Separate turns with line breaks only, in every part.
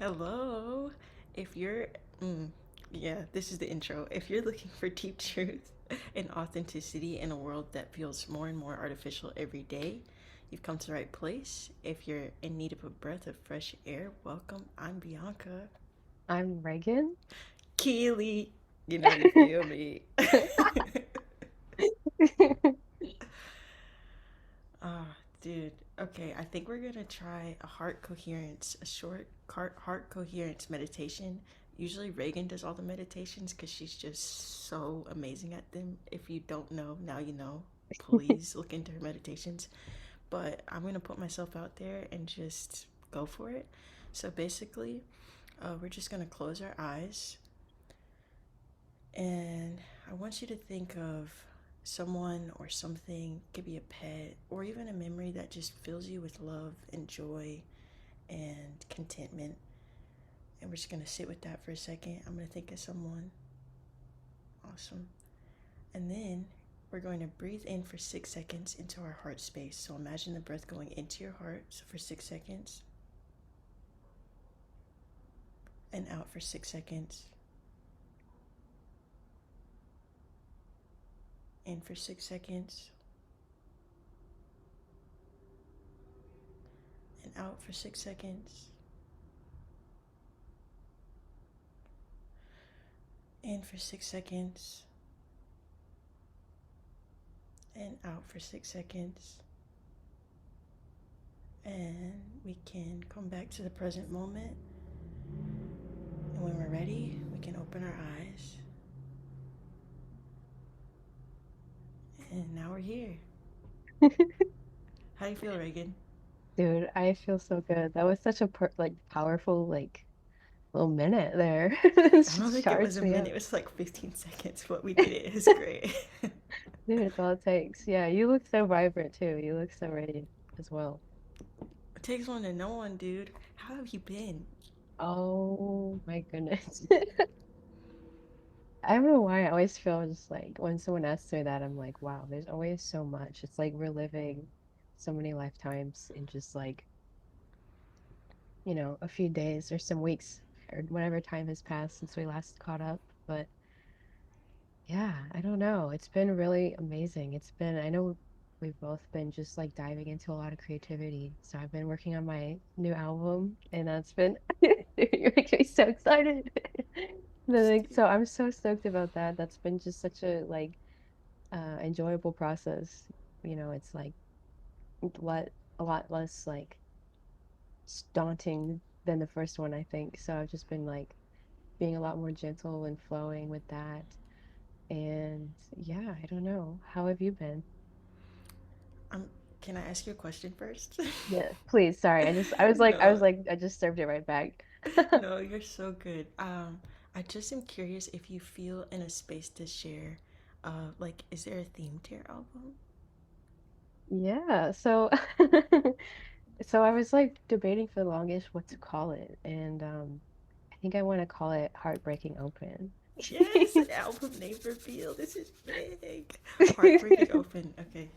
Hello. If you're, mm, yeah, this is the intro. If you're looking for deep truth and authenticity in a world that feels more and more artificial every day, you've come to the right place. If you're in need of a breath of fresh air, welcome. I'm Bianca.
I'm Reagan.
Keely, you feel me. Ah, dude. Okay, I think we're gonna try a heart coherence, a short heart coherence meditation. Usually Reagan does all the meditations because she's just so amazing at them. If you don't know, now you know. Please look into her meditations. But I'm gonna put myself out there and just go for it. So basically, we're just gonna close our eyes, and I want you to think of someone or something, it could be a pet, or even a memory that just fills you with love and joy and contentment. And we're just going to sit with that for a second. I'm going to think of someone. Awesome. And then we're going to breathe in for 6 seconds into our heart space. So imagine the breath going into your heart. So for 6 seconds, and out for 6 seconds, in for 6 seconds, and out for 6 seconds, in for 6 seconds, and out for 6 seconds. And we can come back to the present moment. And when we're ready, we can open our eyes. And now we're here. How do you feel, Reagan?
Dude, I feel so good. That was such a powerful little minute there. It
I don't
just
think it was
charged
a
me
minute,
up.
it was like 15 seconds, but we did it. It was great. It
Dude, it's all it takes. Yeah, you look so vibrant too. You look so ready as well.
takes one to know one, dude. How have you been?
Oh my goodness. I don't know why I always feel just like when someone asks me that, I'm like, wow, there's always so much. It's like we're living so many lifetimes in just like, a few days or some weeks or whatever time has passed since we last caught up. But yeah, I don't know. It's been really amazing. I know we've both been just like diving into a lot of creativity. So I've been working on my new album and that's been, you're making me so excited. So I'm so stoked about that. That's been just such a enjoyable process. It's like let a lot less like daunting than the first one, I think. So I've just been like being a lot more gentle and flowing with that. And yeah, I don't know. How have you been?
Um, can I ask you a question first?
Yeah, please. Sorry.
No,
I just served it right back.
no, you're so good. I just am curious if you feel in a space to share. Like, is there a theme to your album?
Yeah, so so I was like debating for the longest what to call it, and I think I want to call it Heartbreaking Open.
Yes, an album name reveal. This is big. Heartbreaking open. Okay.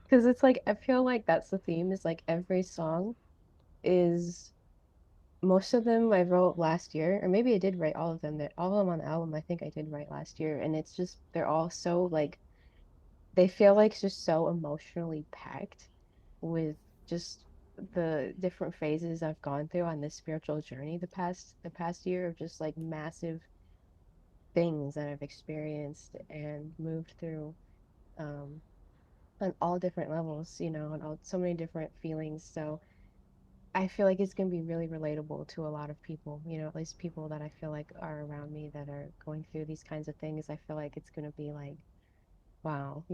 Because it's like I feel like that's the theme is like every song is most of them I wrote last year, or maybe I did write all of them. That all of them on the album I think I did write last year, and it's just they're all so like they feel like just so emotionally packed with just the different phases I've gone through on this spiritual journey the past year of just like massive things that I've experienced and moved through um on all different levels, on all so many different feelings. So I feel like it's gonna be really relatable to a lot of people, at least people that I feel like are around me that are going through these kinds of things. I feel like it's gonna be like wow,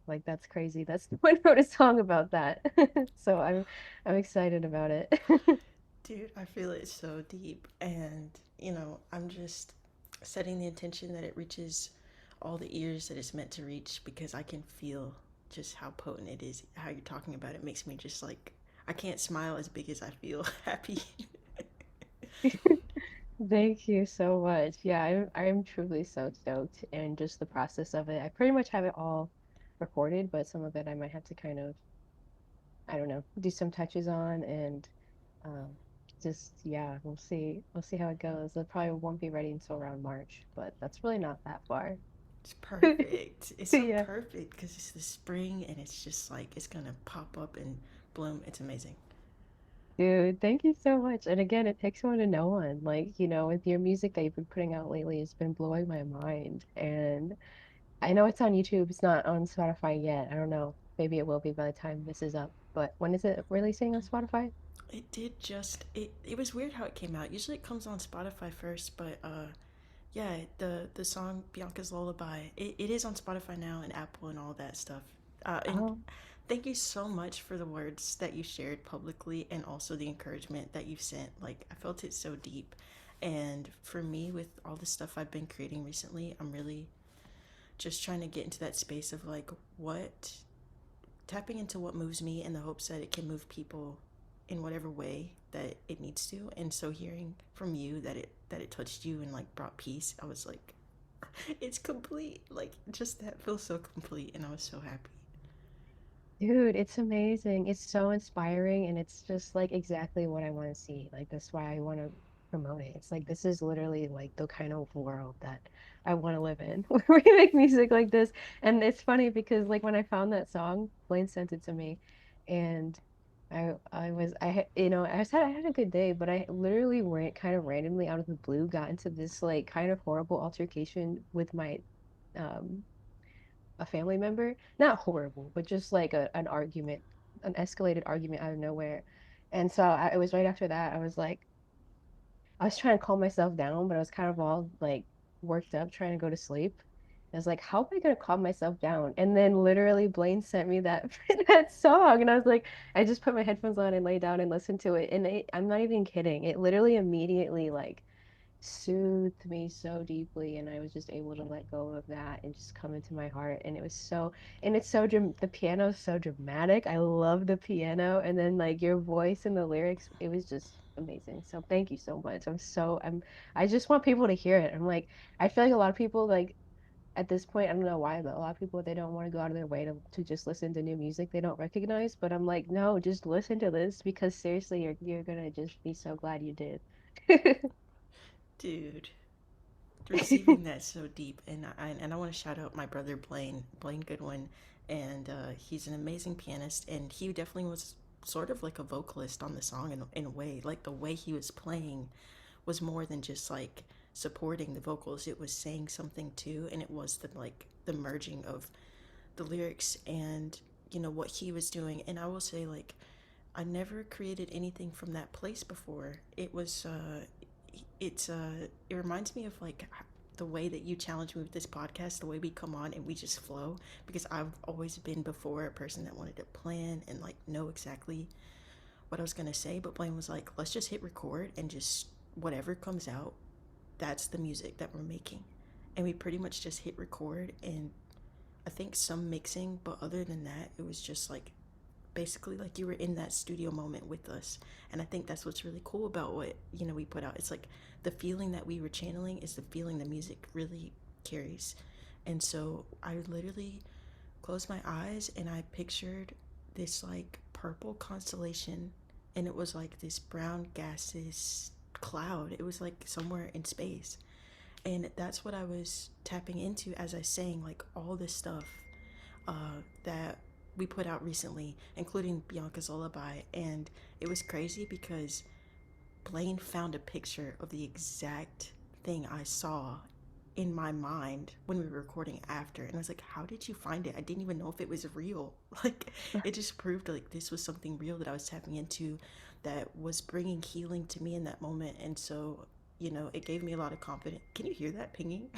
like that's crazy. That's one wrote a song about that. So I'm excited about it.
Dude, I feel it so deep. And, I'm just setting the intention that it reaches all the ears that it's meant to reach because I can feel just how potent it is. How you're talking about it makes me just like, I can't smile as big as I feel happy.
Thank you so much. Yeah, I'm truly so stoked and just the process of it. I pretty much have it all recorded, but some of it I might have to kind of, I don't know, do some touches on and um just yeah, we'll see how it goes. It probably won't be ready until around March, but that's really not that far.
It's perfect. It's so
Yeah.
perfect because it's the spring and it's just like it's gonna pop up and bloom. It's amazing.
Dude, thank you so much. And again, it takes one to know one. Like, with your music that you've been putting out lately, it's been blowing my mind. And I know it's on YouTube. It's not on Spotify yet. I don't know. Maybe it will be by the time this is up. But when is it releasing on Spotify?
It did just it was weird how it came out. Usually it comes on Spotify first, but yeah, the song Bianca's Lullaby, it is on Spotify now and Apple and all that stuff. And
Oh,
thank you so much for the words that you shared publicly and also the encouragement that you've sent. Like I felt it so deep. And for me with all the stuff I've been creating recently, I'm really just trying to get into that space of like what tapping into what moves me in the hopes that it can move people in whatever way that it needs to. And so hearing from you that it touched you and like brought peace, I was like it's complete. Like just that feels so complete and I was so happy.
dude, it's amazing. It's so inspiring and it's just like exactly what I want to see. Like that's why I want to promote it. It's like this is literally like the kind of world that I want to live in where we make music like this. And it's funny because like when I found that song, Blaine sent it to me and I had a good day, but I literally ran kind of randomly out of the blue got into this like kind of horrible altercation with my um a family member. Not horrible, but just like an argument, an escalated argument out of nowhere. And so it was right after that. I was trying to calm myself down, but I was kind of all like worked up trying to go to sleep. I was like, how am I gonna calm myself down? And then literally Blaine sent me that that song, and I was like, I just put my headphones on and lay down and listened to it. And I'm not even kidding. It literally immediately like soothed me so deeply and I was just able to let go of that and just come into my heart and it's so the piano is so dramatic. I love the piano and then like your voice and the lyrics, it was just amazing. So thank you so much. I just want people to hear it. I'm like I feel like a lot of people like at this point, I don't know why, but a lot of people they don't want to go out of their way to just listen to new music they don't recognize. But I'm like, no, just listen to this because seriously, you're gonna just be so glad you did.
Dude, receiving that so deep and I want to shout out my brother Blaine Goodwin and he's an amazing pianist and he definitely was sort of like a vocalist on the song in a way like the way he was playing was more than just like supporting the vocals, it was saying something too and it was the like the merging of the lyrics and what he was doing. And I will say like I never created anything from that place before. It reminds me of like the way that you challenge me with this podcast, the way we come on and we just flow, because I've always been before a person that wanted to plan and like know exactly what I was going to say, but Blaine was like, let's just hit record and just whatever comes out, that's the music that we're making. And we pretty much just hit record and I think some mixing, but other than that, it was just like basically like you were in that studio moment with us. And I think that's what's really cool about what we put out. It's like the feeling that we were channeling is the feeling the music really carries. And so I literally closed my eyes and I pictured this like purple constellation and it was like this brown gaseous cloud. It was like somewhere in space. And that's what I was tapping into as I sang like all this stuff that we put out recently, including Bianca's Lullaby. And it was crazy because Blaine found a picture of the exact thing I saw in my mind when we were recording after. And I was like, how did you find it? I didn't even know if it was real. Like, it just proved like this was something real that I was tapping into that was bringing healing to me in that moment. And so, it gave me a lot of confidence. Can you hear that pinging?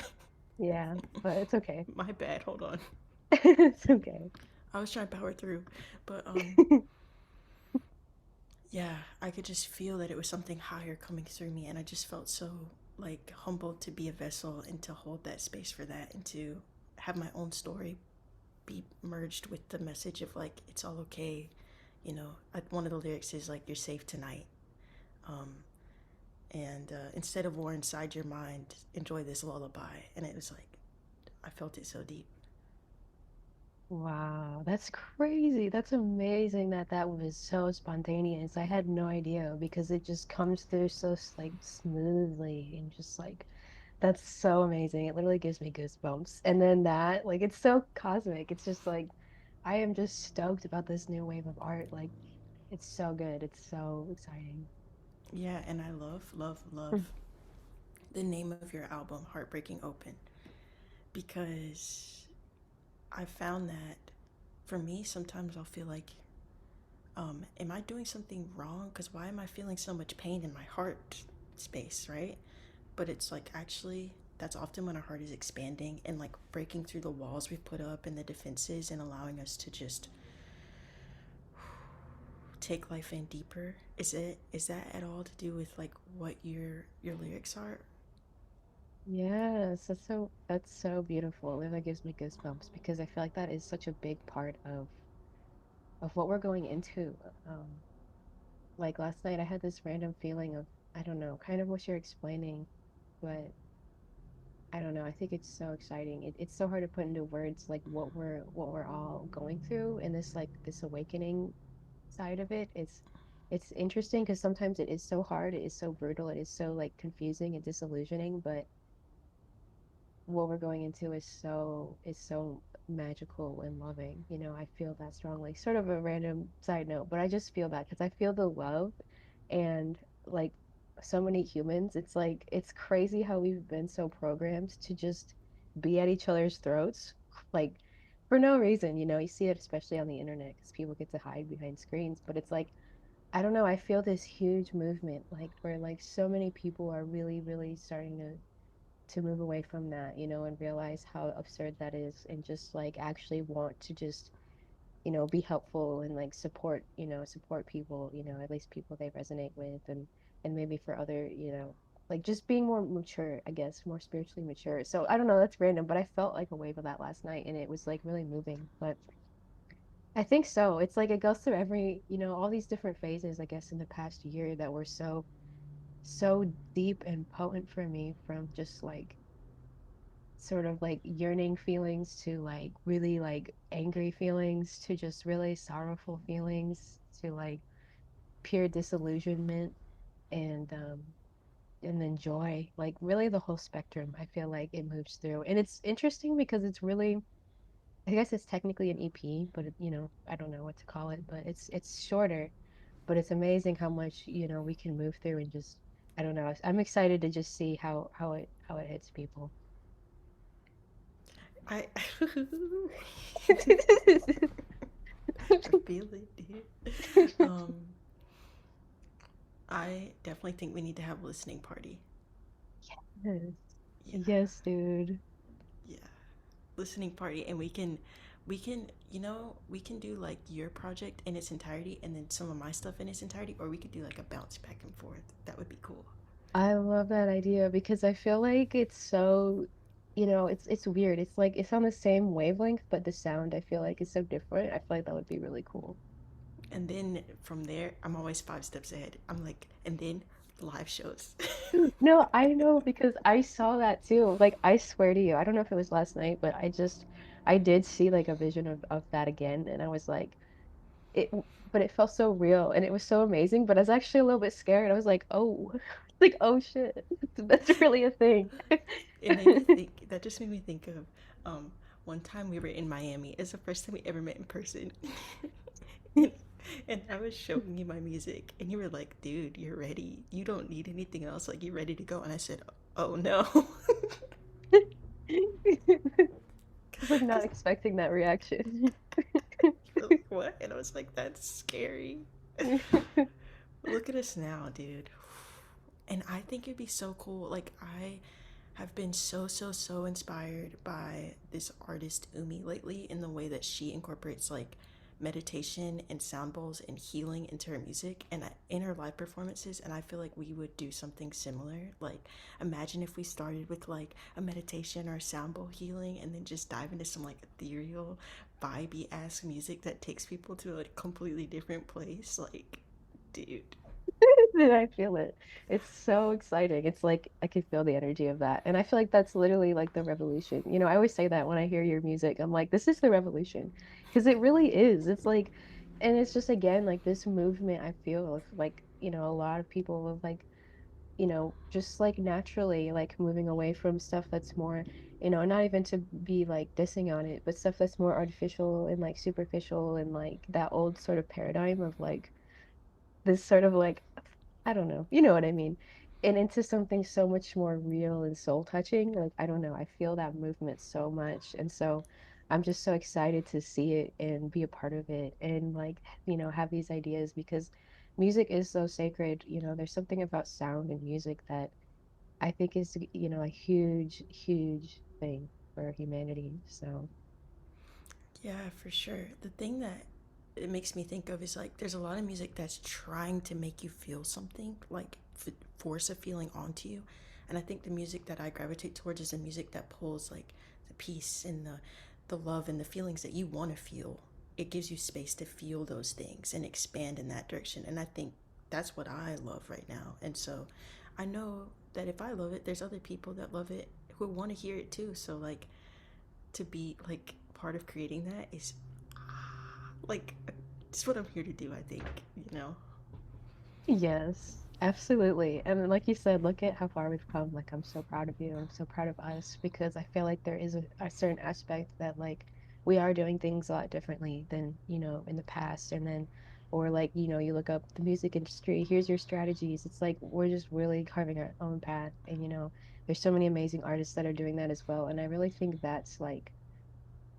Yeah, but it's okay.
My bad. Hold on.
It's okay.
I was trying to power through, but yeah, I could just feel that it was something higher coming through me, and I just felt so like humbled to be a vessel and to hold that space for that and to have my own story be merged with the message of like it's all okay. One of the lyrics is like you're safe tonight, um, and instead of war inside your mind, enjoy this lullaby. And it was like I felt it so deep.
Wow, that's crazy. That's amazing that that was so spontaneous. I had no idea because it just comes through so like smoothly and just like that's so amazing. It literally gives me goosebumps. And then that, like, it's so cosmic. It's just like I am just stoked about this new wave of art. Like, it's so good. It's so exciting.
Yeah, and I love, love, love
Hmm.
the name of your album, Heartbreaking Open, because I found that for me, sometimes I'll feel like, am I doing something wrong? Because why am I feeling so much pain in my heart space, right? But it's like actually, that's often when our heart is expanding and like breaking through the walls we've put up and the defenses and allowing us to just take life in deeper. Is that at all to do with like what your lyrics are?
Yes, that's so beautiful. It really gives me goosebumps because I feel like that is such a big part of what we're going into. Um, like last night I had this random feeling of, I don't know, kind of what you're explaining, but I don't know. I think it's so exciting. It's so hard to put into words like what we're all going through and this like this awakening side of it. It's interesting because sometimes it is so hard, it is so brutal, it is so like confusing and disillusioning, but what we're going into is so magical and loving. You know, I feel that strongly. Sort of a random side note, but I just feel that because I feel the love and like so many humans, it's like it's crazy how we've been so programmed to just be at each other's throats, like for no reason. You know, you see it especially on the internet because people get to hide behind screens, but it's like I don't know, I feel this huge movement like where like so many people are really, really starting to move away from that, you know, and realize how absurd that is and just like actually want to just, you know, be helpful and like support, you know, support people, you know, at least people they resonate with and maybe for other, you know, like just being more mature, I guess, more spiritually mature. So I don't know, that's random, but I felt like a wave of that last night and it was like really moving. But I think so. It's like it goes through every, you know, all these different phases, I guess, in the past year that were so deep and potent for me from just like sort of like yearning feelings to like really like angry feelings to just really sorrowful feelings to like pure disillusionment and and then joy, like really the whole spectrum. I feel like it moves through. And it's interesting because it's really, I guess it's technically an EP, but you know, I don't know what to call it, but it's shorter, but it's amazing how much, you know, we can move through and just I don't know. I'm excited to just see how it hits people.
I I feel it, dude. Um, I definitely think we need to have a listening party.
Yes.
Yeah,
Yes, dude.
yeah, listening party, and we can do like your project in its entirety, and then some of my stuff in its entirety, or we could do like a bounce back and forth. That would be cool.
I love that idea because I feel like it's so, you know, it's weird. It's like it's on the same wavelength, but the sound I feel like is so different. I feel like that would be really cool.
And then from there, I'm always 5 steps ahead. I'm like, and then live shows.
No, I know because I saw that too. Like I swear to you, I don't know if it was last night, but I did see like a vision of that again, and I was like, it, but it felt so real and it was so amazing. But I was actually a little bit scared. I was like, oh, like oh shit, that's really a thing.
It made me think. That just made me think of um, one time we were in Miami. It's the first time we ever met in person, and, and I was showing you my music, and you were like, "Dude, you're ready. You don't need anything else. Like, you're ready to go." And I said, "Oh no,"
I was like not
because
expecting that reaction.
you were like, "What?" And I was like, "That's scary." Look at us now, dude. And I think it'd be so cool. Like, I have been so inspired by this artist Umi lately in the way that she incorporates like meditation and sound bowls and healing into her music and in her live performances. And I feel like we would do something similar. Like, imagine if we started with like a meditation or a sound bowl healing and then just dive into some like ethereal vibey ass music that takes people to a completely different place. Like, dude.
Then I feel it. It's so exciting. It's like I can feel the energy of that. And I feel like that's literally like the revolution. You know, I always say that when I hear your music. I'm like, this is the revolution. Because it really is. It's like, and it's just again like this movement I feel of like, a lot of people of like, just like naturally like moving away from stuff that's more, not even to be like dissing on it, but stuff that's more artificial and like superficial and like that old sort of paradigm of like this sort of like I don't know, you know what I mean? And into something so much more real and soul touching. Like, I don't know, I feel that movement so much. And so I'm just so excited to see it and be a part of it and like, have these ideas because music is so sacred. There's something about sound and music that I think is, a huge, huge thing for humanity. So,
Yeah, for sure. The thing that it makes me think of is like there's a lot of music that's trying to make you feel something, like force a feeling onto you. And I think the music that I gravitate towards is the music that pulls like the peace and the love and the feelings that you want to feel. It gives you space to feel those things and expand in that direction. And I think that's what I love right now. And so I know that if I love it, there's other people that love it who want to hear it too. So like to be like part of creating that is like it's what I'm here to do, I think, you know.
yes, absolutely. And like you said, look at how far we've come. Like, I'm so proud of you. I'm so proud of us because I feel like there is a certain aspect that, like, we are doing things a lot differently than, in the past. And then, or like, you look up the music industry, here's your strategies. It's like we're just really carving our own path. And, there's so many amazing artists that are doing that as well. And I really think that's like,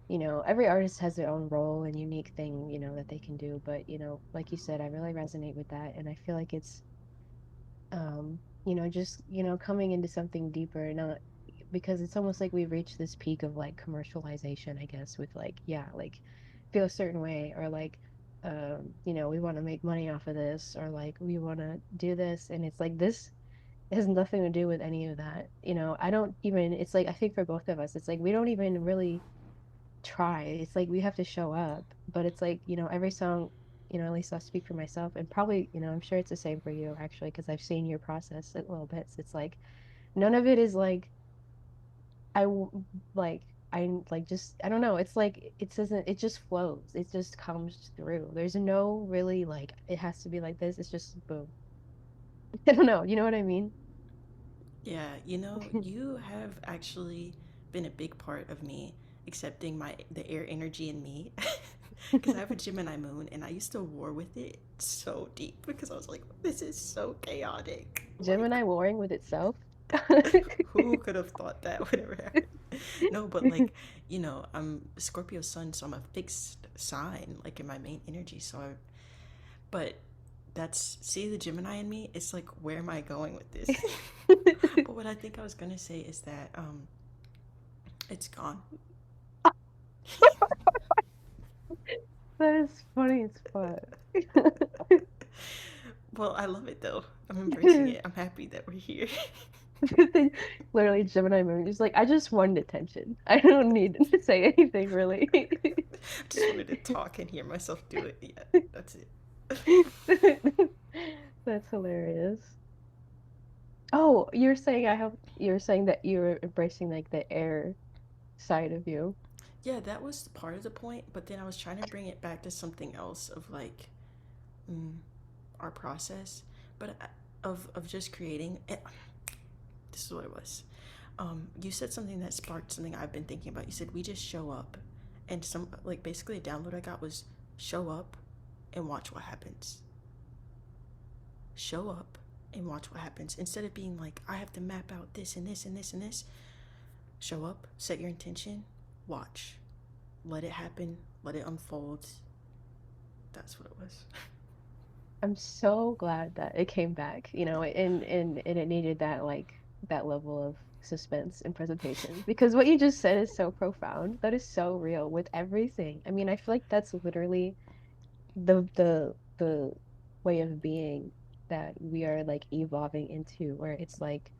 every artist has their own role and unique thing, that they can do. But, like you said, I really resonate with that. And I feel like it's just, coming into something deeper, not because it's almost like we've reached this peak of like commercialization, I guess, with like, yeah, like feel a certain way or like we want to make money off of this or like we want to do this and it's like this has nothing to do with any of that. I don't even it's like I think for both of us, it's like we don't even really try. It's like we have to show up. But it's like, every song, at least I'll speak for myself and probably, I'm sure it's the same for you actually, because I've seen your process a little bits. It's like none of it is like I like like just I don't know. It's like it doesn't it just flows. It just comes through. There's no really like it has to be like this. It's just boom. I don't know. You know what I mean?
Yeah, you know, you have actually been a big part of me accepting my the air energy in me because I have a Gemini moon and I used to war with it so deep because I was like, this is so chaotic. Like,
Gemini warring with itself.
who could have thought that would ever happen? No, but like, you know, I'm Scorpio sun, so I'm a fixed sign, like in my main energy. But that's, see the Gemini in me? It's like, where am I going with this? But what I think I was gonna say is that it's gone.
That is funny as fuck.
Well, I love it though. I'm embracing it. I'm happy that we're here.
Literally, Gemini moon is like, I just wanted attention. I don't need to say anything really.
Just wanted to talk and hear myself do it. Yeah, that's it.
That's hilarious. Oh, you're saying that you're embracing like the air side of you.
Yeah, that was part of the point, but then I was trying to bring it back to something else of like mm, our process, but of just creating. This is what it was. You said something that sparked something I've been thinking about. You said we just show up, and some like basically a download I got was show up and watch what happens. Show up and watch what happens instead of being like I have to map out this and this and this and this. Show up, set your intention, watch, let it happen, let it unfold. That's what it was.
I'm so glad that it came back, and it needed that like that level of suspense and presentation because what you just said is so profound. That is so real with everything. I mean, I feel like that's literally the way of being that we are like evolving into where it's like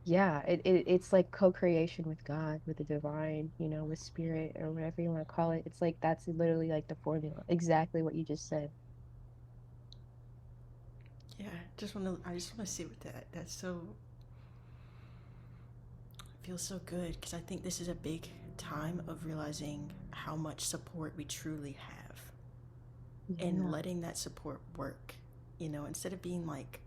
yeah it's like co-creation with God, with the divine, with spirit or whatever you want to call it. It's like that's literally like the formula, exactly what you just said.
Yeah, just want to. I just want to sit with that. That's so feels so good because I think this is a big time of realizing how much support we truly have and
Yeah.
letting that support work. You know, instead of being like,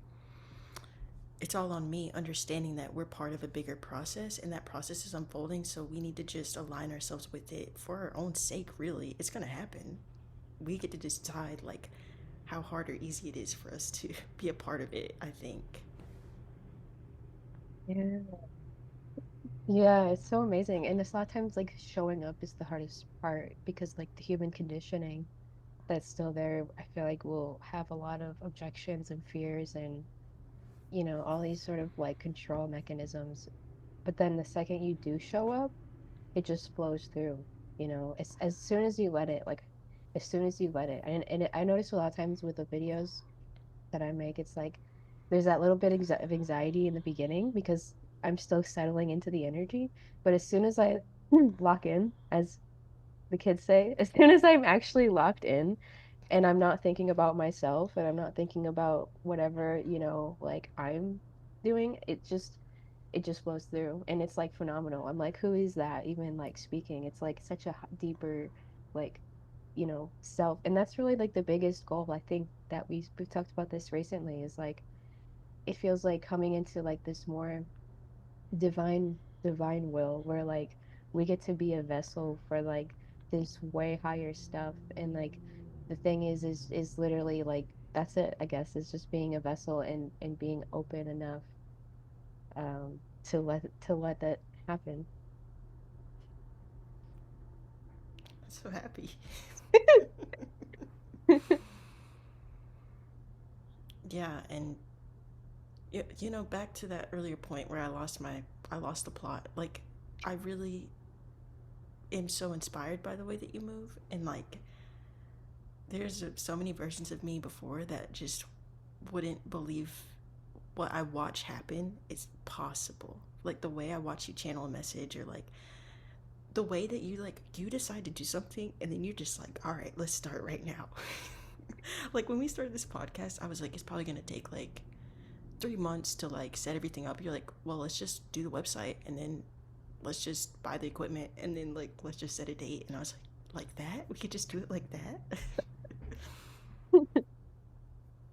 it's all on me, understanding that we're part of a bigger process and that process is unfolding. So we need to just align ourselves with it for our own sake, really. It's going to happen. We get to decide, like, how hard or easy it is for us to be a part of it, I think.
Yeah. Yeah, it's so amazing. And it's a lot of times like showing up is the hardest part because like the human conditioning that's still there, I feel like will have a lot of objections and fears and, all these sort of like control mechanisms. But then the second you do show up, it just flows through, as soon as you let it, like as soon as you let it. I notice a lot of times with the videos that I make, it's like there's that little bit of anxiety in the beginning because I'm still settling into the energy. But as soon as I lock in, as the kids say, as soon as I'm actually locked in and I'm not thinking about myself and I'm not thinking about whatever, like I'm doing, it just flows through and it's like phenomenal. I'm like, who is that even like speaking? It's like such a deeper, like, self. And that's really like the biggest goal I think that we've talked about this recently is like it feels like coming into like this more divine will where like we get to be a vessel for like this way higher stuff and like the thing is literally like that's it, I guess, is just being a vessel and being open enough to let that happen.
I'm so happy. Yeah, and you know, back to that earlier point where I lost the plot. Like, I really am so inspired by the way that you move, and like, there's so many versions of me before that just wouldn't believe what I watch happen is possible. Like the way I watch you channel a message, or like the way that you decide to do something, and then you're just like, all right, let's start right now. Like when we started this podcast, I was like, it's probably gonna take like 3 months to like set everything up. You're like, well, let's just do the website and then let's just buy the equipment and then like let's just set a date. And I was like that? We could just do it like that?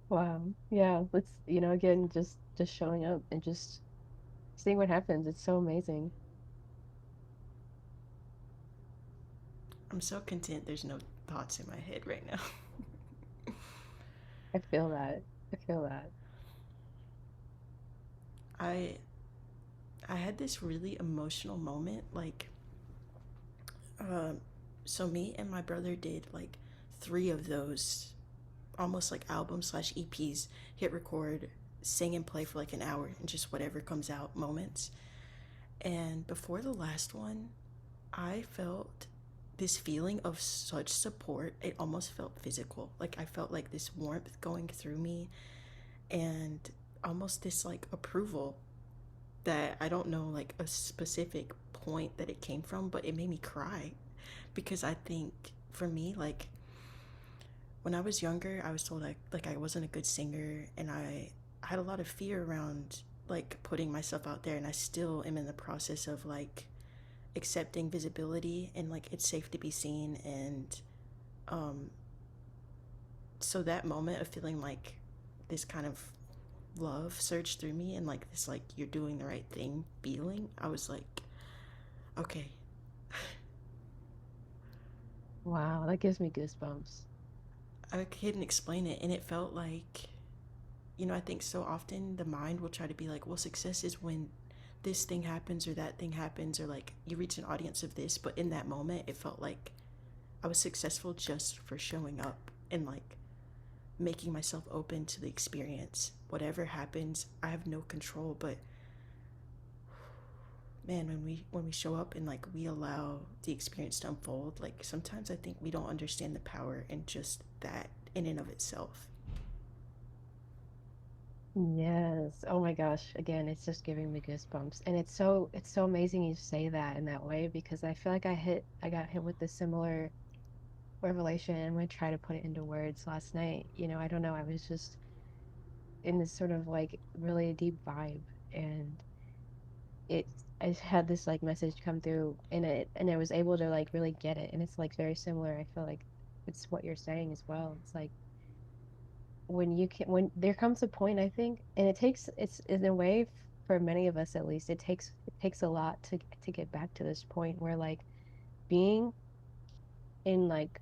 Wow. Yeah, let's, again, just showing up and just seeing what happens. It's so amazing.
I'm so content there's no thoughts in my head right now.
I feel that. I feel that.
I I had this really emotional moment like um so me and my brother did like 3 of those almost like albums slash EPs, hit record, sing and play for like an hour and just whatever comes out moments. And before the last one, I felt this feeling of such support. It almost felt physical. Like I felt like this warmth going through me and almost this like approval that I don't know like a specific point that it came from, but it made me cry because I think for me like when I was younger, I was told like I wasn't a good singer and I had a lot of fear around like putting myself out there, and I still am in the process of like accepting visibility and like it's safe to be seen. And um so that moment of feeling like this kind of love surged through me and like this like you're doing the right thing feeling, I was like, okay.
Wow, that gives me goosebumps.
I couldn't explain it, and it felt like, you know, I think so often the mind will try to be like, well, success is when this thing happens or that thing happens or like you reach an audience of this, but in that moment it felt like I was successful just for showing up and like making myself open to the experience. Whatever happens, I have no control, but man, when we show up and like we allow the experience to unfold, like sometimes I think we don't understand the power in just that in and of itself.
Yes. Oh my gosh. Again, it's just giving me goosebumps. And it's so amazing you say that in that way because I feel like I got hit with a similar revelation and I try to put it into words last night. I don't know. I was just in this sort of like really deep vibe, and I had this like message come through in it, and I was able to like really get it, and it's like very similar. I feel like it's what you're saying as well. It's like when there comes a point, I think, and it's in a way, for many of us at least, it takes a lot to get back to this point where like being in like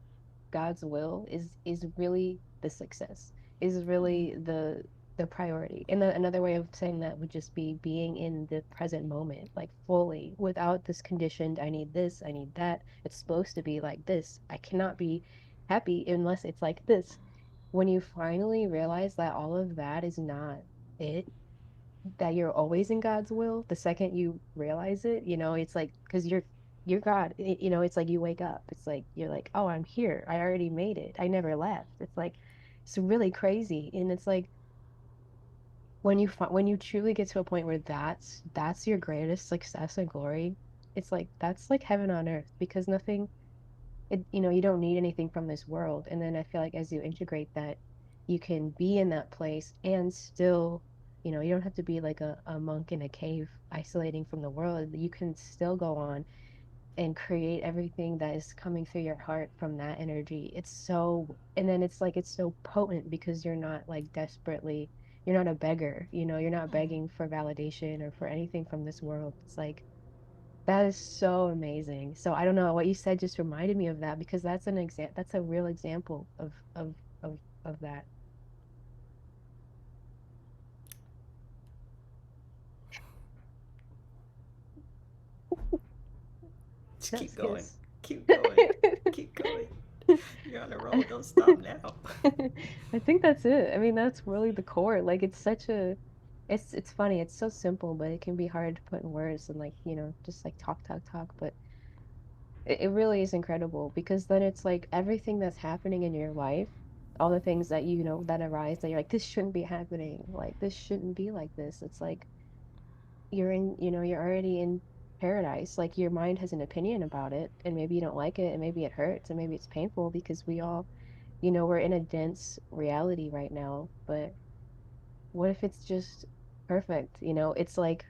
God's will is really the success, is
Mm.
really the priority. And then another way of saying that would just be being in the present moment, like fully, without this conditioned, I need this, I need that. It's supposed to be like this. I cannot be happy unless it's like this. When you finally realize that all of that is not it, that you're always in God's will, the second you realize it, it's like because you're God, it's like you wake up. It's like you're like, "Oh, I'm here. I already made it. I never left." It's like it's really crazy. And it's like when you truly get to a point where that's your greatest success and glory, it's like that's like heaven on earth because nothing you don't need anything from this world. And then I feel like as you integrate that, you can be in that place and still, you don't have to be like a monk in a cave isolating from the world. You can still go on and create everything that is coming through your heart from that energy. And then it's like it's so potent because you're not like you're not a beggar, you're not
Mm.
begging for validation or for anything from this world. It's like that is so amazing. So I don't know, what you said just reminded me of that because that's a real example of that.
Just keep
That's
going.
kiss.
Keep going. Keep going. You're on a roll. Don't stop now.
I think that's it. I mean, that's really the core. Like it's funny. It's so simple, but it can be hard to put in words and like, just like talk, talk, talk. But it really is incredible because then it's like everything that's happening in your life, all the things that that arise that you're like, this shouldn't be happening. Like this shouldn't be like this. It's like you're already in paradise. Like your mind has an opinion about it, and maybe you don't like it, and maybe it hurts, and maybe it's painful because we all, we're in a dense reality right now. But what if it's just perfect? It's like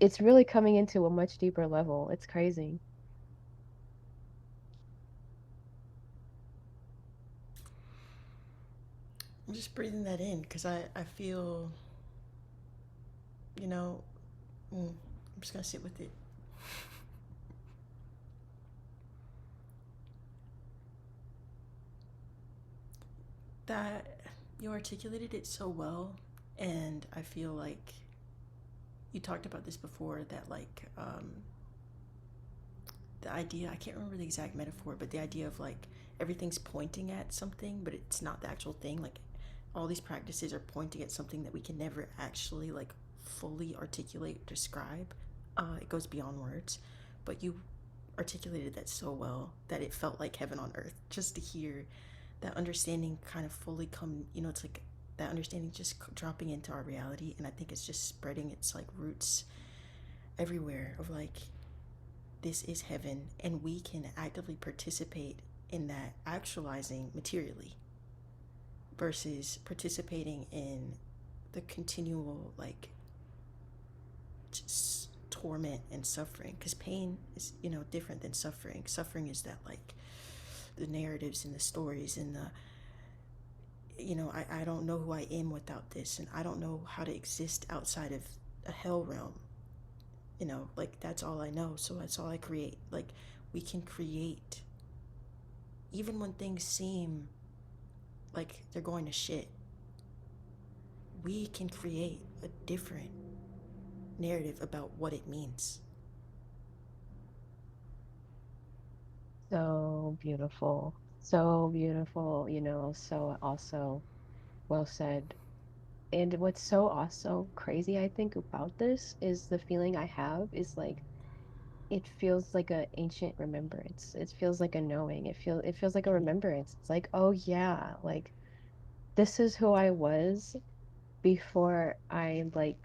it's really coming into a much deeper level. It's crazy.
I'm just breathing that in because I feel, you know, I'm just going to sit with it. That you articulated it so well. And I feel like you talked about this before that, like, the idea, I can't remember the exact metaphor, but the idea of like everything's pointing at something, but it's not the actual thing. Like, all these practices are pointing at something that we can never actually like fully articulate, describe. It goes beyond words, but you articulated that so well that it felt like heaven on earth just to hear that understanding kind of fully come. It's like that understanding just dropping into our reality, and I think it's just spreading its like roots everywhere of like this is heaven, and we can actively participate in that actualizing materially versus participating in the continual like just torment and suffering, because pain is different than suffering is that like the narratives and the stories and the I don't know who I am without this, and I don't know how to exist outside of a hell realm. Like that's all I know, so that's all I create. Like, we can create even when things seem like they're going to shit. We can create a different narrative about what it means.
So beautiful. So beautiful, so also well said. And what's so also crazy, I think, about this is the feeling I have is like it feels like a ancient remembrance. It feels like a knowing. It feels like a
Mm-hmm.
remembrance. It's like, oh yeah, like this is who I was before I like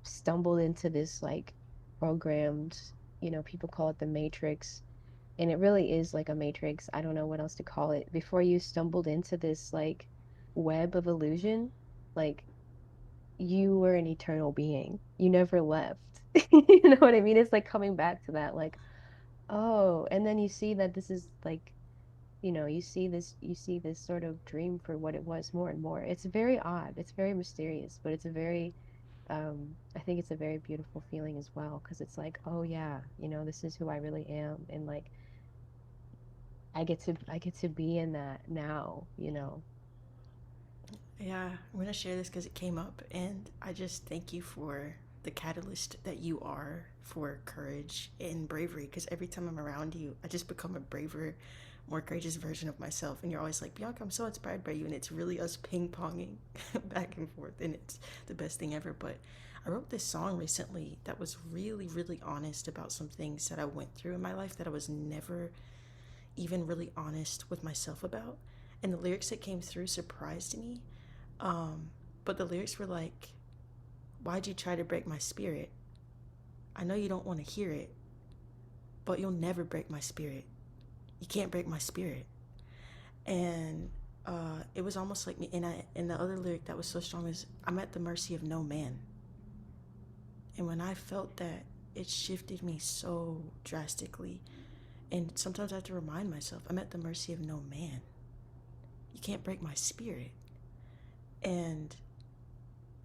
stumbled into this like programmed, people call it the matrix. And it really is like a matrix. I don't know what else to call it. Before you stumbled into this like web of illusion, like you were an eternal being. You never left. You know what I mean? It's like coming back to that, like, oh, and then you see that this is like, you see this sort of dream for what it was more and more. It's very odd. It's very mysterious, but it's a very, I think it's a very beautiful feeling as well, because it's like, oh yeah, this is who I really am, and like I get to be in that now.
Yeah, I'm gonna share this because it came up, and I just thank you for the catalyst that you are for courage and bravery. Because every time I'm around you, I just become a braver, more courageous version of myself. And you're always like, Bianca, I'm so inspired by you, and it's really us ping ponging back and forth, and it's the best thing ever. But I wrote this song recently that was really, really honest about some things that I went through in my life that I was never even really honest with myself about. And the lyrics that came through surprised me. But the lyrics were like, why'd you try to break my spirit? I know you don't want to hear it, but you'll never break my spirit. You can't break my spirit. And it was almost like me. And the other lyric that was so strong is, I'm at the mercy of no man. And when I felt that, it shifted me so drastically. And sometimes I have to remind myself, I'm at the mercy of no man. You can't break my spirit. And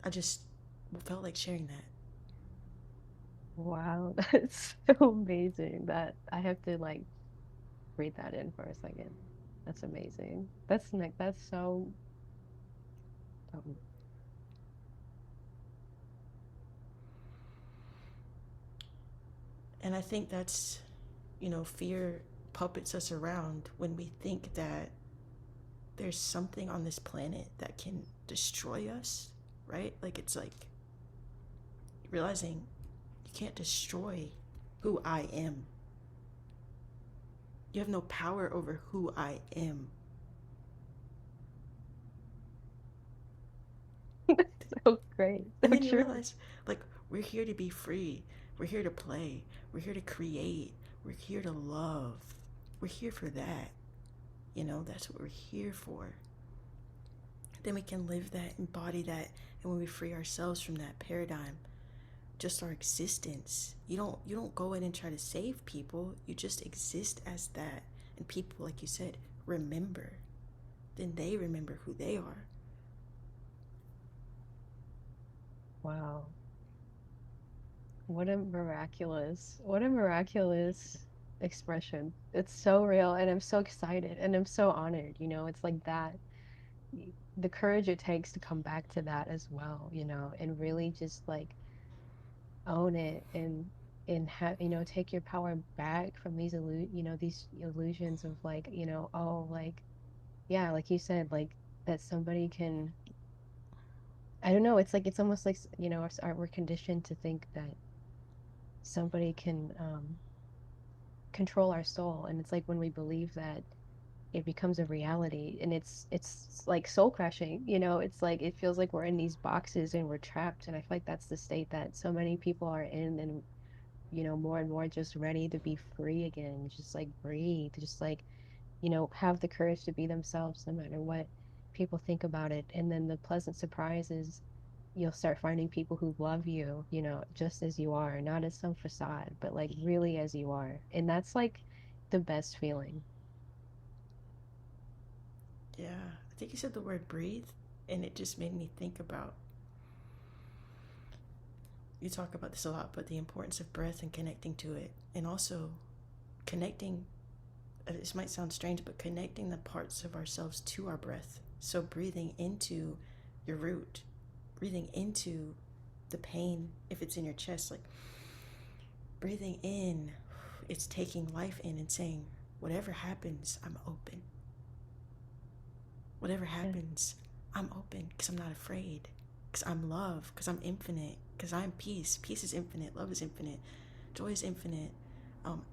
I just felt like sharing that.
Wow, that's so amazing. That I have to like breathe that in for a second. That's amazing. That's so um,
And I think that's, fear puppets us around when we think that there's something on this planet that can destroy us, right? Like, it's like realizing you can't destroy who I am. You have no power over who I am.
so great,
And
so
then you
true.
realize, like, we're here to be free. We're here to play. We're here to create. We're here to love. We're here for that. That's what we're here for. Then we can live that, embody that, and when we free ourselves from that paradigm, just our existence. You don't go in and try to save people. You just exist as that. And people, like you said, remember. Then they remember who they are.
Wow. What a miraculous expression. It's so real, and I'm so excited, and I'm so honored. It's like that, the courage it takes to come back to that as well, and really just like own it, and have, take your power back from these illusions of like, oh, like, yeah, like you said, like that somebody can, I don't know, it's like it's almost like, we're conditioned to think that somebody can control our soul, and it's like when we believe that, it becomes a reality, and it's like soul crashing. It's like it feels like we're in these boxes and we're trapped, and I feel like that's the state that so many people are in, and more and more just ready to be free again, just like breathe, just like, have the courage to be themselves no matter what people think about it. And then the pleasant surprise is you'll start finding people who love you, just as you are, not as some facade, but like really as you are. And that's like the best feeling.
Yeah. I think you said the word breathe, and it just made me think about, you talk about this a lot, but the importance of breath and connecting to it. And also connecting, this might sound strange, but connecting the parts of ourselves to our breath. So breathing into your root, breathing into the pain if it's in your chest, like breathing in, it's taking life in and saying, whatever happens, I'm open. Whatever
Yeah.
happens, I'm open because I'm not afraid. Because I'm love, because I'm infinite, because I'm peace. Peace is infinite, love is infinite, joy is infinite.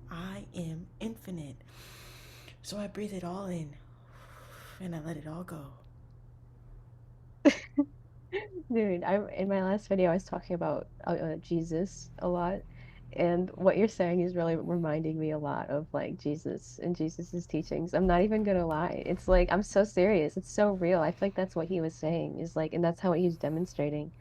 I am infinite. So I breathe it all in and I let it all go.
Dude, I in my last video I was talking about Jesus a lot, And what you're saying is really reminding me a lot of like Jesus and Jesus's teachings. I'm not even gonna lie. It's like I'm so serious. It's so real. I feel like that's what he was saying is like, and that's how he was demonstrating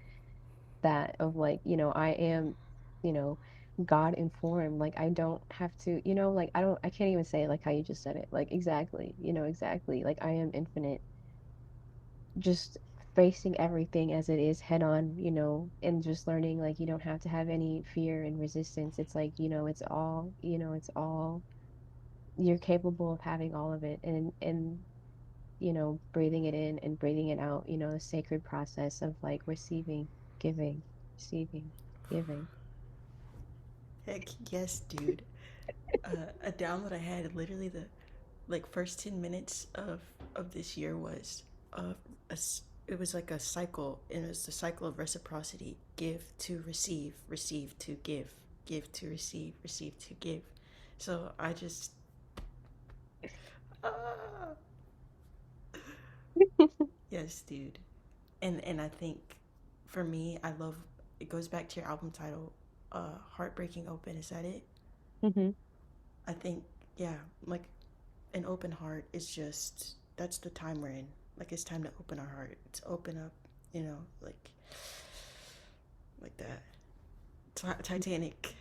that of like, I am, you know, God informed. Like I don't have to, like I can't even say it like how you just said it. Like exactly, exactly. Like I am infinite, just facing everything as it is head on, and just learning like you don't have to have any fear and resistance. It's like, it's all you're capable of having all of it and breathing it in and breathing it out, the sacred process of like receiving, giving, receiving, giving.
Heck yes, dude. A download I had literally the like first 10 minutes of this year was a, it was like a cycle, and it was the cycle of reciprocity: give to receive, receive to give to receive, receive to give. So I just ah, yes, dude. And I think for me, I love it. Goes back to your album title, Heartbreaking Open. Is that it?
Hmm.
I think, yeah, like an open heart is just, that's the time we're in. Like it's time to open our heart. To open up, you know, like that. Titanic.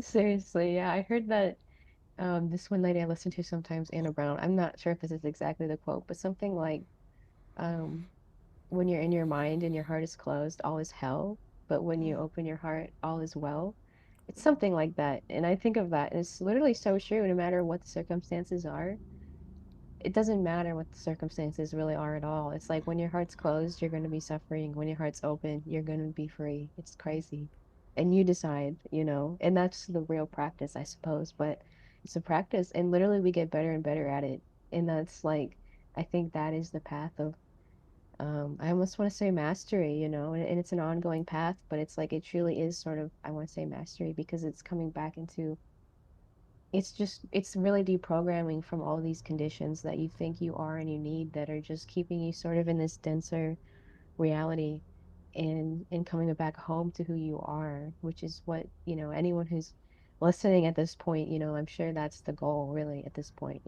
Seriously, yeah, I heard that this one lady I listen to sometimes, Anna Brown. I'm not sure if this is exactly the quote, but something like um when you're in your mind and your heart is closed, all is hell, but when you open your heart, all is well. It's something like that. And I think of that, and it's literally so true, no matter what the circumstances are. It doesn't matter what the circumstances really are at all. It's like when your heart's closed, you're going to be suffering. When your heart's open, you're going to be free. It's crazy. And you decide, and that's the real practice, I suppose. But it's a practice, and literally we get better and better at it. And that's like, I think that is the path of, I almost want to say mastery, and it's an ongoing path, but it's like it truly is sort of, I want to say mastery because it's coming back into it's really deprogramming from all these conditions that you think you are and you need that are just keeping you sort of in this denser reality and coming back home to who you are, which is what, anyone who's listening at this point, I'm sure that's the goal really at this point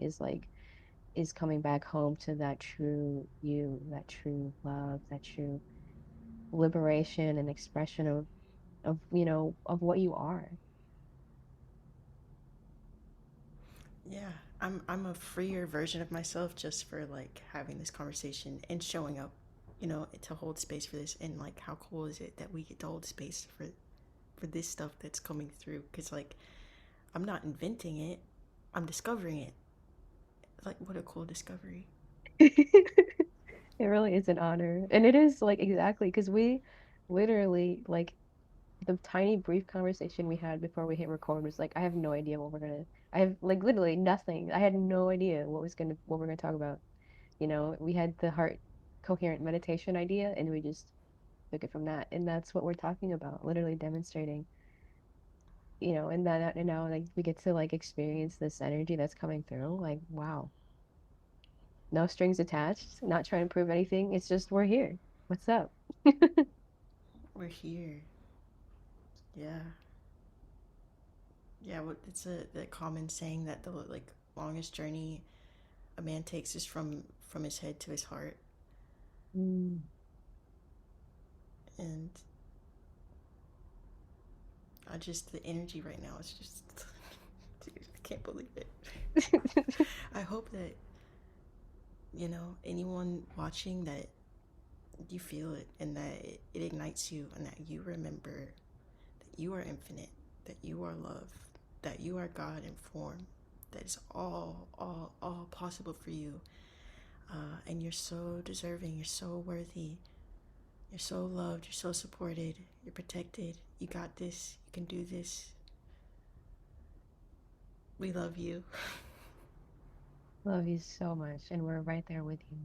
is coming back home to that true you, that true love, that true liberation and expression of what you are.
Yeah, I'm a freer version of myself just for like having this conversation and showing up, to hold space for this. And like, how cool is it that we get to hold space for this stuff that's coming through? Because like, I'm not inventing it, I'm discovering it. Like, what a cool discovery.
It really is an honor. And it is like exactly because we literally like the tiny brief conversation we had before we hit record was like I have no idea what we're gonna I have like literally nothing. I had no idea what we're gonna talk about. We had the heart coherent meditation idea and we just took it from that. And that's what we're talking about, literally demonstrating, and now like we get to like experience this energy that's coming through. Like, wow. No strings attached, not trying to prove anything. It's just we're here. What's up?
We're here. Yeah. Yeah, what it's a the common saying that the like longest journey a man takes is from his head to his heart.
Mm.
And I just, the energy right now is just dude, I can't believe it. I hope that, anyone watching, that you feel it, and that it ignites you, and that you remember that you are infinite, that you are love, that you are God in form, that is all possible for you. And you're so deserving, you're so worthy, you're so loved, you're so supported, you're protected, you got this, you can do this. We love you.
Love you so much, and we're right there with you.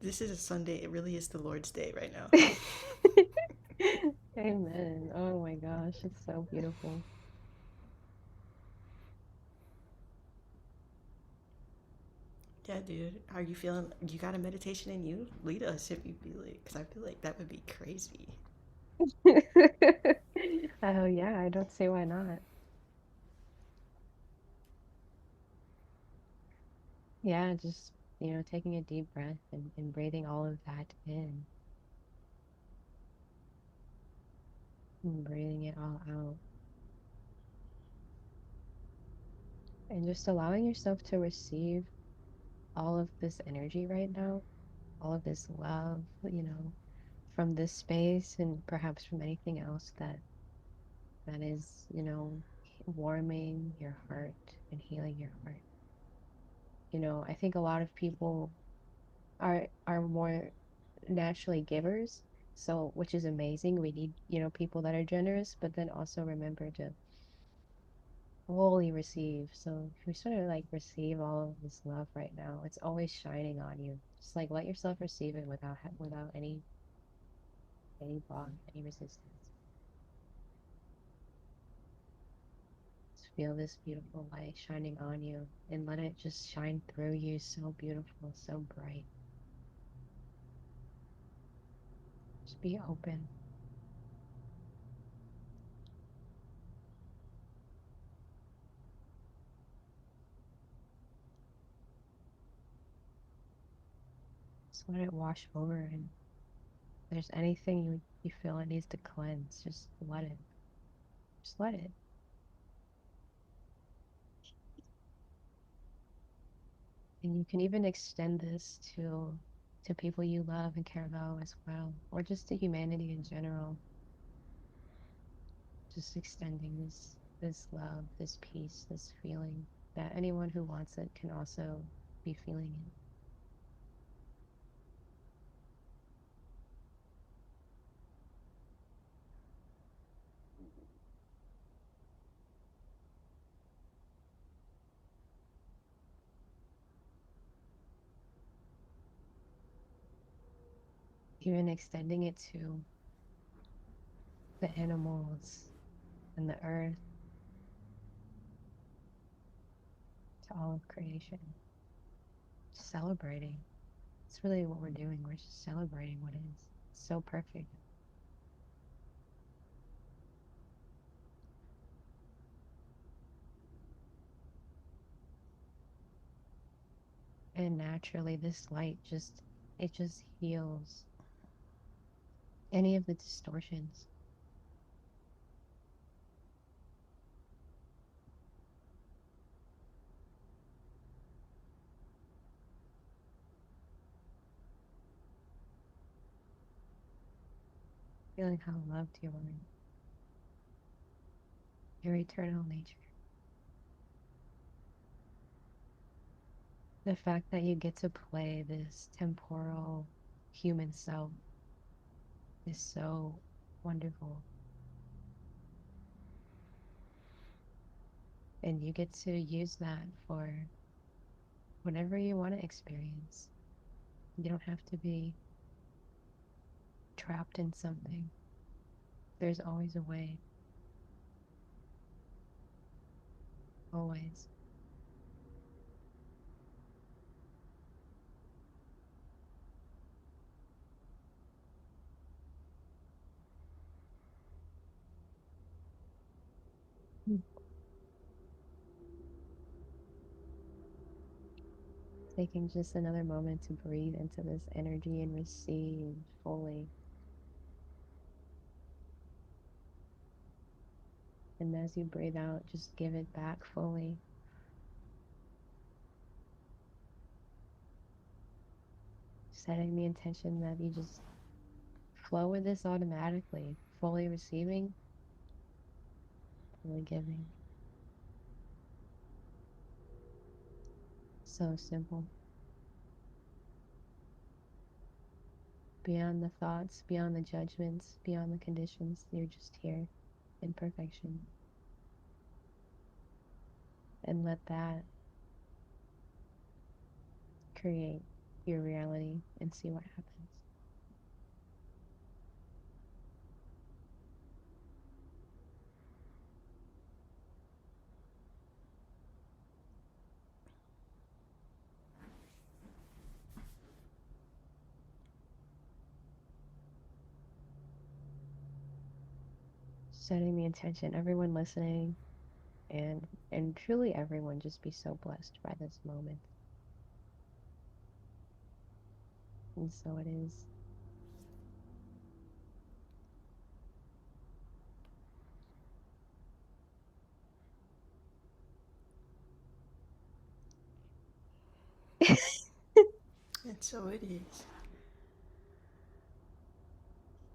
This is a Sunday. It really is the Lord's Day right now.
Amen. Oh my gosh, it's so beautiful.
Yeah, dude. Are you feeling? You got a meditation in you? Lead us if you feel it, because I feel like that would be crazy.
Oh yeah, I don't see why not. Yeah, just, taking a deep breath and breathing all of that in and breathing it all out. And just allowing yourself to receive all of this energy right now, all of this love, from this space and perhaps from anything else that is, warming your heart and healing your heart. I think a lot of people are more naturally givers, so which is amazing. We need, people that are generous, but then also remember to fully receive. So if you sort of like receive all of this love right now, it's always shining on you. Just like let yourself receive it without any block, any resistance. Just feel this beautiful light shining on you and let it just shine through you so beautiful, so bright. Just be open. Just let it wash over and if there's anything you feel it needs to cleanse, just let it. Just let it. And you can even extend this to people you love and care about as well, or just to humanity in general. Just extending this love, this peace, this feeling that anyone who wants it can also be feeling it. Even extending it to the animals and the earth, to all of creation. Just celebrating. It's really what we're doing. We're just celebrating what is. It's so perfect. And naturally this light just it just heals any of the distortions. Feeling how loved you are, your eternal nature. The fact that you get to play this temporal human self is so wonderful. And you get to use that for whatever you want to experience. You don't have to be trapped in something. There's always a way, always. Mm. Taking just another moment to breathe into this energy and receive fully. And as you breathe out, just give it back fully, setting the intention that you just flow with this automatically, fully receiving, fully giving. So simple. Beyond the thoughts, beyond the judgments, beyond the conditions, you're just here in perfection. And let that create your reality and see what happens. setting the intention, everyone listening, and truly everyone just be so blessed by this moment. And so it is.
And so it is.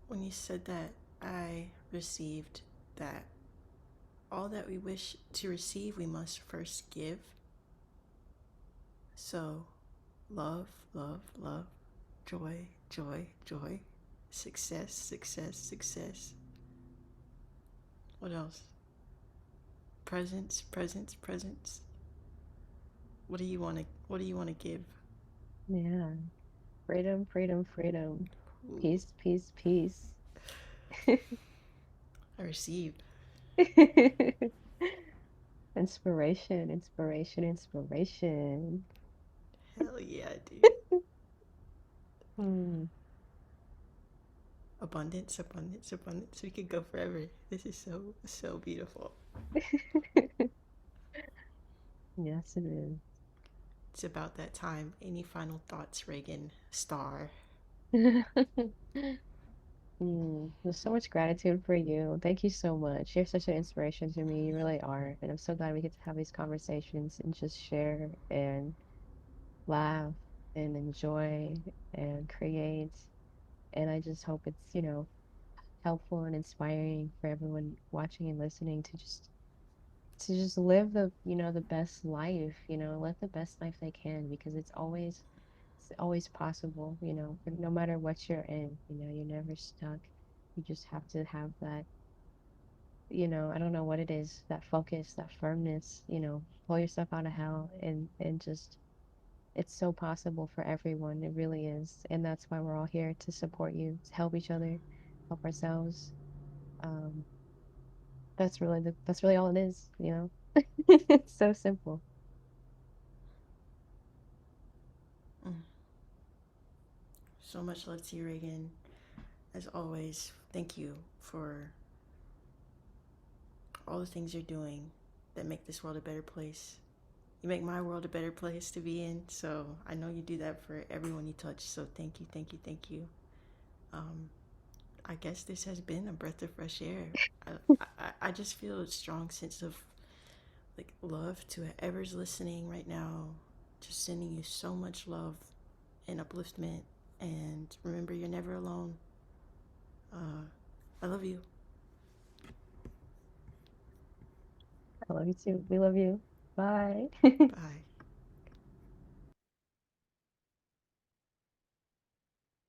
When you said that, I received that all that we wish to receive, we must first give. So, love, love, love, joy, joy, joy, success, success, success. What else? Presence, presence, presence. What do you want to give?
Yeah. Freedom, freedom, freedom.
Ooh,
Peace, peace, peace.
I received.
Inspiration, inspiration, inspiration.
Hell yeah, dude.
Hmm.
Abundance, abundance, abundance. We could go forever. This is so beautiful.
Yes, it is.
It's about that time. Any final thoughts, Reagan? Star.
There's so much gratitude for you. Thank you so much. You're such an inspiration to me. You really are. And I'm so glad we get to have these conversations and just share and laugh and enjoy and create. And I just hope it's, helpful and inspiring for everyone watching and listening to just live the best life, live the best life they can because it's always possible, no matter what you're in, you're never stuck. You just have to have that, I don't know what it is, that focus, that firmness, pull yourself out of hell and just it's so possible for everyone. It really is. And that's why we're all here to support you, to help each other, help ourselves. Um, that's really all it is. It's so simple.
Mm. So much love to you, Reagan. As always, thank you for all the things you're doing that make this world a better place. You make my world a better place to be in, so I know you do that for everyone you touch. So thank you, thank you, thank you. Um, I guess this has been a breath of fresh air. I just feel a strong sense of like love to whoever's listening right now. Just sending you so much love and upliftment. And remember, you're never alone. I love you.
I love you too. We love you. Bye.
Bye.